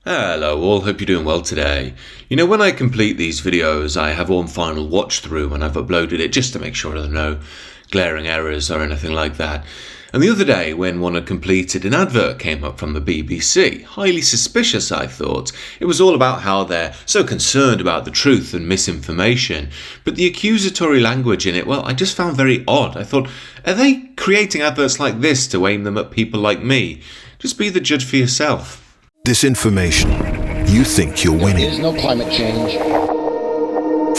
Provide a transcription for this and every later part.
Hello all, hope you're doing well today. When I complete these videos, I have one final watch through and I've uploaded it just to make sure there are no glaring errors or anything like that. And the other day, when one had completed, an advert came up from the BBC. Highly suspicious, I thought. It was all about how they're so concerned about the truth and misinformation. But the accusatory language in it, well, I just found very odd. I thought, are they creating adverts like this to aim them at people like me? Just be the judge for yourself. Disinformation. You think you're winning. There's no climate change.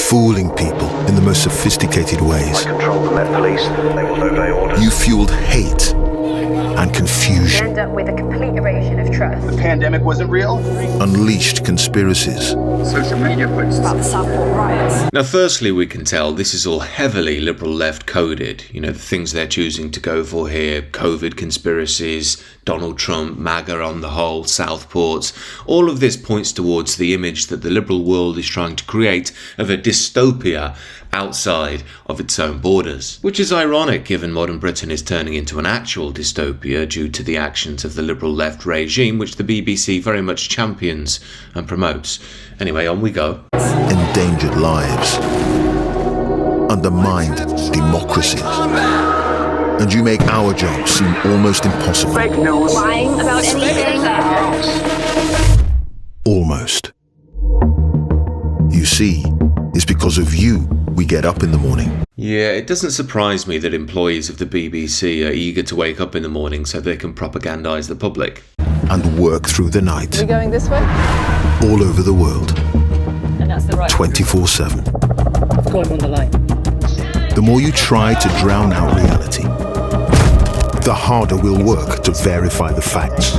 Fooling people in the most sophisticated ways. I control the Met Police. They will obey orders. You fueled hate and confusion. End up with a complete erosion of trust. The pandemic wasn't real. Unleashed conspiracies. Social media posts About the Southport riots. Now, firstly, we can tell this is all heavily liberal left coded. The things they're choosing to go for here: COVID conspiracies, Donald Trump, MAGA on the whole, Southports. All of this points towards the image that the liberal world is trying to create of a dystopia outside of its own borders. Which is ironic given modern Britain is turning into an actual dystopia due to the actions of the liberal left regime, which the BBC very much champions and promotes. Anyway, on we go. Endangered lives. Undermined democracies. And you make our job seem almost impossible. Fake news. Lying about anything. Almost. You see, it's because of you we get up in the morning. Yeah, it doesn't surprise me that employees of the BBC are eager to wake up in the morning so they can propagandise the public. And work through the night. Are we going this way? All over the world. And that's the right 24/7. I've got him on the line. The more you try to drown out reality, the harder we'll work to verify the facts.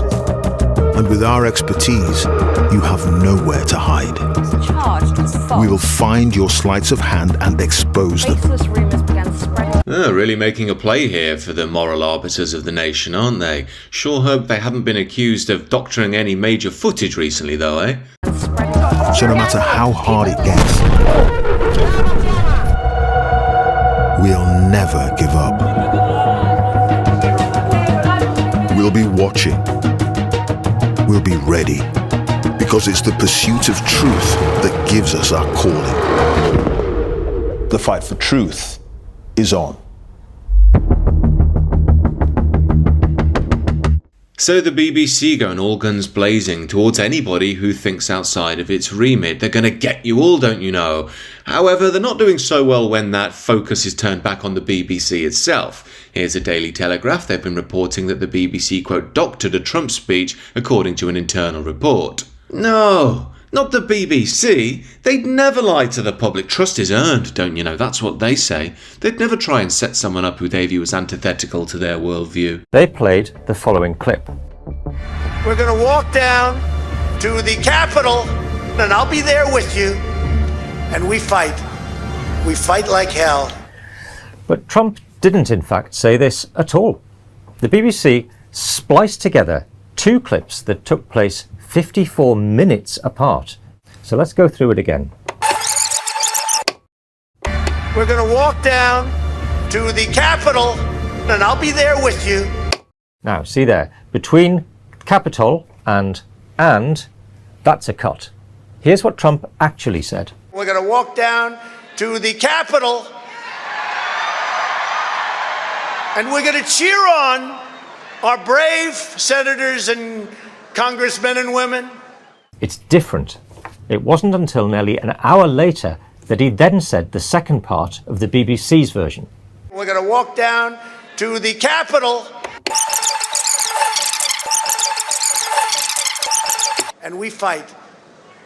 And with our expertise, you have nowhere to hide. Charged as false. We will find your sleights of hand and expose them. Baseless rumours began spreading. Really making a play here for the moral arbiters of the nation, aren't they? Sure hope they haven't been accused of doctoring any major footage recently, though, eh? So no matter how hard it gets, we'll never give up. We'll be watching. We'll be ready. Because it's the pursuit of truth that gives us our calling. The fight for truth is on. So the BBC going all guns blazing towards anybody who thinks outside of its remit. They're going to get you all, don't you know? However, they're not doing so well when that focus is turned back on the BBC itself. Here's a Daily Telegraph. They've been reporting that the BBC, quote, doctored a Trump speech according to an internal report. No, not the BBC. They'd never lie to the public. Trust is earned, don't you know? That's what they say. They'd never try and set someone up who they view as antithetical to their worldview. They played the following clip. We're going to walk down to the Capitol, and I'll be there with you, and we fight. We fight like hell. But Trump didn't, in fact, say this at all. The BBC spliced together two clips that took place 54 minutes apart. So let's go through it again. We're going to walk down to the Capitol, and I'll be there with you. Now, see there, between Capitol and, that's a cut. Here's what Trump actually said. We're going to walk down to the Capitol, and we're going to cheer on our brave senators and congressmen and women. It's different. It wasn't until nearly an hour later that he then said the second part of the BBC's version. We're going to walk down to the Capitol, and we fight.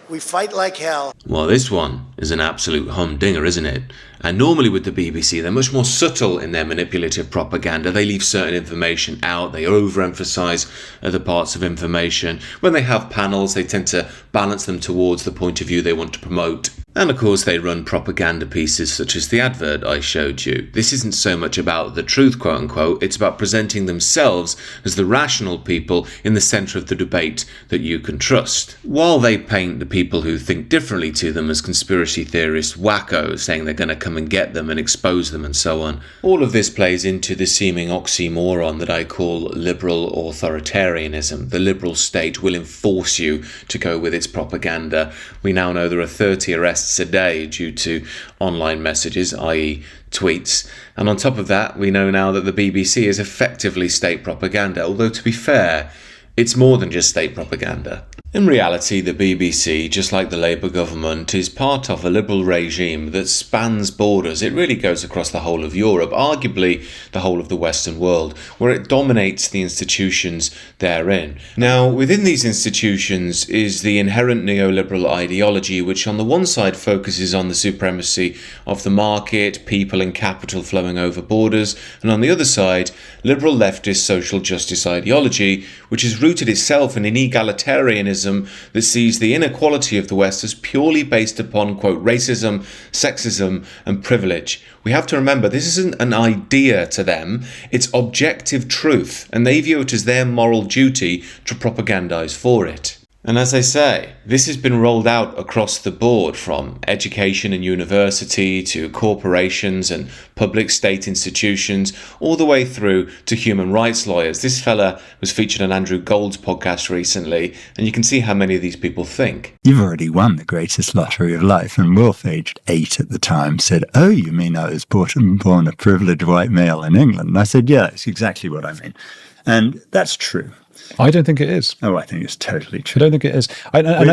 We fight like hell. Well, this one is an absolute humdinger, isn't it? And normally with the BBC, they're much more subtle in their manipulative propaganda. They leave certain information out. They overemphasize other parts of information. When they have panels, they tend to balance them towards the point of view they want to promote. And of course, they run propaganda pieces such as the advert I showed you. This isn't so much about the truth, quote unquote. It's about presenting themselves as the rational people in the centre of the debate that you can trust. While they paint the people who think differently to them as conspiracy conspiracy theorist wackos saying they're going to come and get them and expose them and so on. All of this plays into the seeming oxymoron that I call liberal authoritarianism. The liberal state will enforce you to go with its propaganda. We now know there are 30 arrests a day due to online messages, i.e. tweets. And on top of that, we know now that the BBC is effectively state propaganda, although to be fair, it's more than just state propaganda. In reality, the BBC, just like the Labour government, is part of a liberal regime that spans borders. It really goes across the whole of Europe, arguably the whole of the Western world, where it dominates the institutions therein. Now, within these institutions is the inherent neoliberal ideology, which on the one side focuses on the supremacy of the market, people and capital flowing over borders, and on the other side, liberal leftist social justice ideology, which is rooted itself in an egalitarianism that sees the inequality of the West as purely based upon, quote, racism, sexism, and privilege. We have to remember this isn't an idea to them, it's objective truth, and they view it as their moral duty to propagandize for it. And as I say, this has been rolled out across the board, from education and university to corporations and public state institutions, all the way through to human rights lawyers. This fella was featured on Andrew Gold's podcast recently, and you can see how many of these people think. You've already won the greatest lottery of life. And Wolf, aged 8 at the time, said, "Oh, you mean I was born a privileged white male in England?" And I said, "Yeah, that's exactly what I mean." And that's true. I don't think it is. Oh, I think it's totally true. I don't think it is.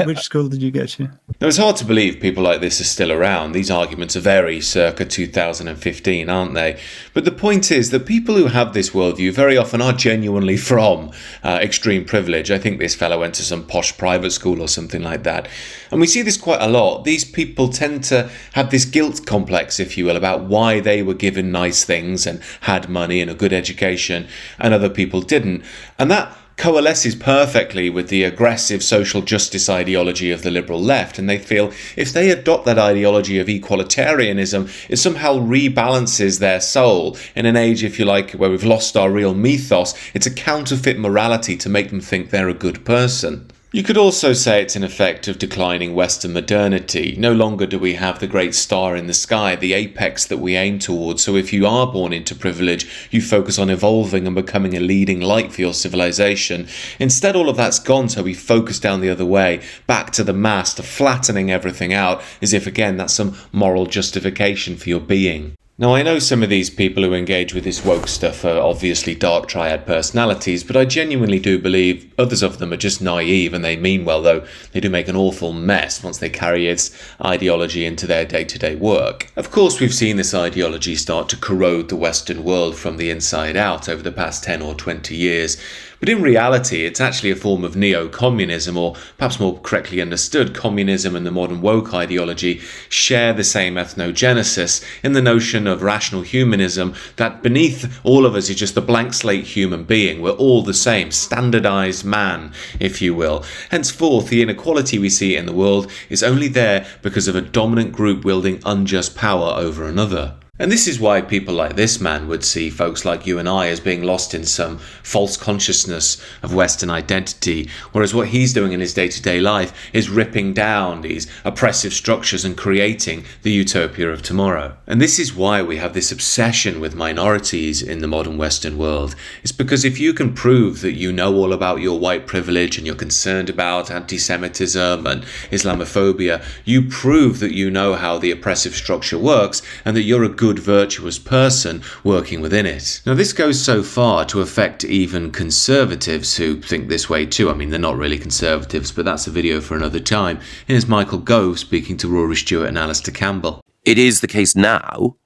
Which school did you go to? Now, it's hard to believe people like this are still around. These arguments are very circa 2015, aren't they? But the point is that people who have this worldview very often are genuinely from extreme privilege. I think this fellow went to some posh private school or something like that. And we see this quite a lot. These people tend to have this guilt complex, if you will, about why they were given nice things and had money and a good education and other people didn't. And that coalesces perfectly with the aggressive social justice ideology of the liberal left, and they feel if they adopt that ideology of equalitarianism, it somehow rebalances their soul in an age, if you like, where we've lost our real mythos. It's a counterfeit morality to make them think they're a good person. You could also say it's an effect of declining Western modernity. No longer do we have the great star in the sky, the apex that we aim towards. So if you are born into privilege, you focus on evolving and becoming a leading light for your civilization. Instead, all of that's gone, so we focus down the other way, back to the mass, to flattening everything out, as if, again, that's some moral justification for your being. Now, I know some of these people who engage with this woke stuff are obviously dark triad personalities, but I genuinely do believe others of them are just naive, and they mean well, though they do make an awful mess once they carry its ideology into their day-to-day work. Of course, we've seen this ideology start to corrode the Western world from the inside out over the past 10 or 20 years. But in reality, it's actually a form of neo-communism, or perhaps more correctly understood, communism and the modern woke ideology share the same ethnogenesis in the notion of rational humanism, that beneath all of us is just the blank slate human being. We're all the same, standardized man, if you will. Henceforth, the inequality we see in the world is only there because of a dominant group wielding unjust power over another. And this is why people like this man would see folks like you and I as being lost in some false consciousness of Western identity, whereas what he's doing in his day-to-day life is ripping down these oppressive structures and creating the utopia of tomorrow. And this is why we have this obsession with minorities in the modern Western world. It's because if you can prove that you know all about your white privilege and you're concerned about anti-Semitism and Islamophobia, you prove that you know how the oppressive structure works and that you're a good, virtuous person working within it. Now, this goes so far to affect even conservatives who think this way too. I mean, they're not really conservatives, but that's a video for another time. Here's Michael Gove speaking to Rory Stewart and Alistair Campbell. It is the case now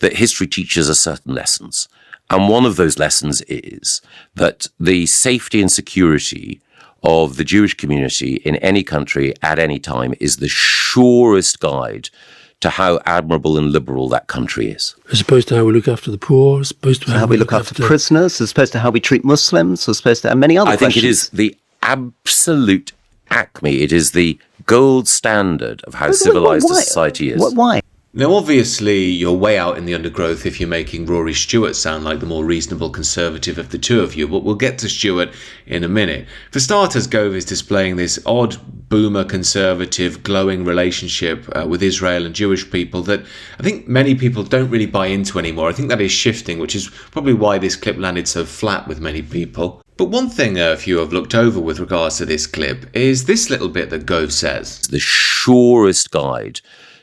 that history teaches us certain lessons. And one of those lessons is that the safety and security of the Jewish community in any country at any time is the surest guide to how admirable and liberal that country is. As opposed to how we look after the poor, as opposed to how we look after prisoners, as opposed to how we treat Muslims, as opposed to many other questions. I think it is the absolute acme. It is the gold standard of how civilized a society is. Why? Now, obviously, you're way out in the undergrowth if you're making Rory Stewart sound like the more reasonable conservative of the two of you, but we'll get to Stewart in a minute. For starters, Gove is displaying this odd boomer conservative glowing relationship with Israel and Jewish people that I think many people don't really buy into anymore. I think that is shifting, which is probably why this clip landed so flat with many people. But one thing a few have looked over with regards to this clip is this little bit that Gove says. The surest guide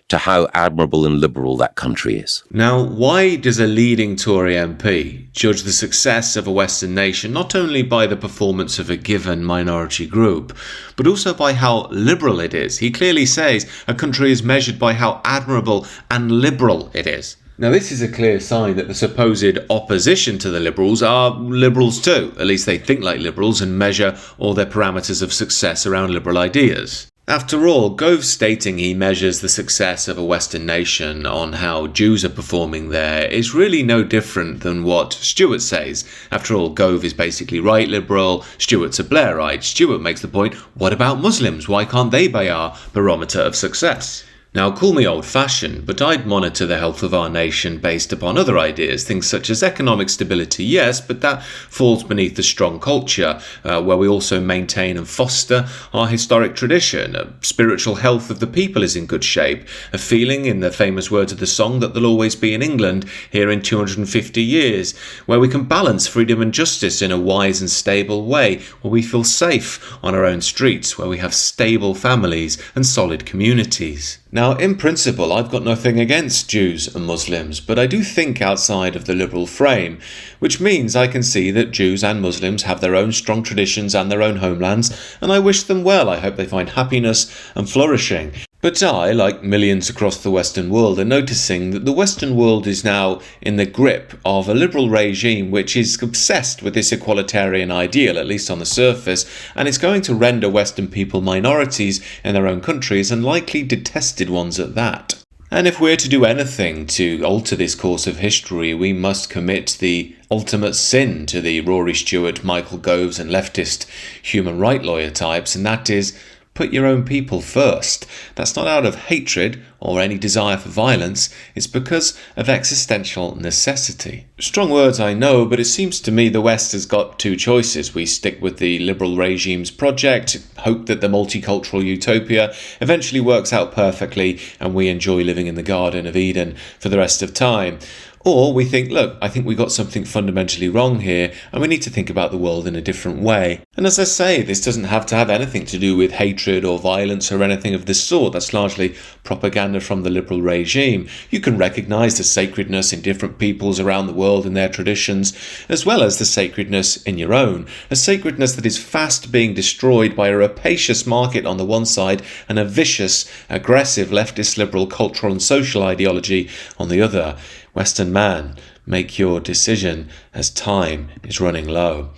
to how admirable and liberal that country is. Now, why does a leading Tory MP judge the success of a Western nation not only by the performance of a given minority group, but also by how liberal it is? He clearly says a country is measured by how admirable and liberal it is. Now, this is a clear sign that the supposed opposition to the Liberals are liberals too. At least they think like liberals and measure all their parameters of success around liberal ideas. After all, Gove's stating he measures the success of a Western nation on how Jews are performing there is really no different than what Stewart says. After all, Gove is basically right liberal, Stewart's a Blairite. Stewart makes the point, what about Muslims? Why can't they be our barometer of success? Now, call me old-fashioned, but I'd monitor the health of our nation based upon other ideas, things such as economic stability, yes, but that falls beneath the strong culture, where we also maintain and foster our historic tradition. Spiritual health of the people is in good shape, a feeling, in the famous words of the song, that there'll always be in England here in 250 years, where we can balance freedom and justice in a wise and stable way, where we feel safe on our own streets, where we have stable families and solid communities. Now, in principle, I've got nothing against Jews and Muslims, but I do think outside of the liberal frame, which means I can see that Jews and Muslims have their own strong traditions and their own homelands, and I wish them well. I hope they find happiness and flourishing. But I, like millions across the Western world, are noticing that the Western world is now in the grip of a liberal regime which is obsessed with this equalitarian ideal, at least on the surface, and it's going to render Western people minorities in their own countries, and likely detested ones at that. And if we're to do anything to alter this course of history, we must commit the ultimate sin to the Rory Stewart, Michael Goves and leftist human rights lawyer types, and that is put your own people first. That's not out of hatred or any desire for violence, it's because of existential necessity. Strong words, I know, but it seems to me the West has got two choices. We stick with the liberal regime's project, hope that the multicultural utopia eventually works out perfectly and we enjoy living in the Garden of Eden for the rest of time. Or we think, look, I think we got something fundamentally wrong here and we need to think about the world in a different way. And as I say, this doesn't have to have anything to do with hatred or violence or anything of this sort. That's largely propaganda from the liberal regime. You can recognise the sacredness in different peoples around the world and their traditions, as well as the sacredness in your own. A sacredness that is fast being destroyed by a rapacious market on the one side and a vicious, aggressive leftist liberal cultural and social ideology on the other. Western man, make your decision as time is running low.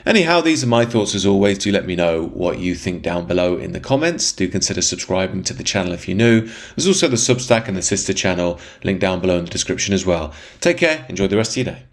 Anyhow, these are my thoughts as always. Do let me know what you think down below in the comments. Do consider subscribing to the channel if you're new. There's also the Substack and the sister channel, link down below in the description as well. Take care, enjoy the rest of your day.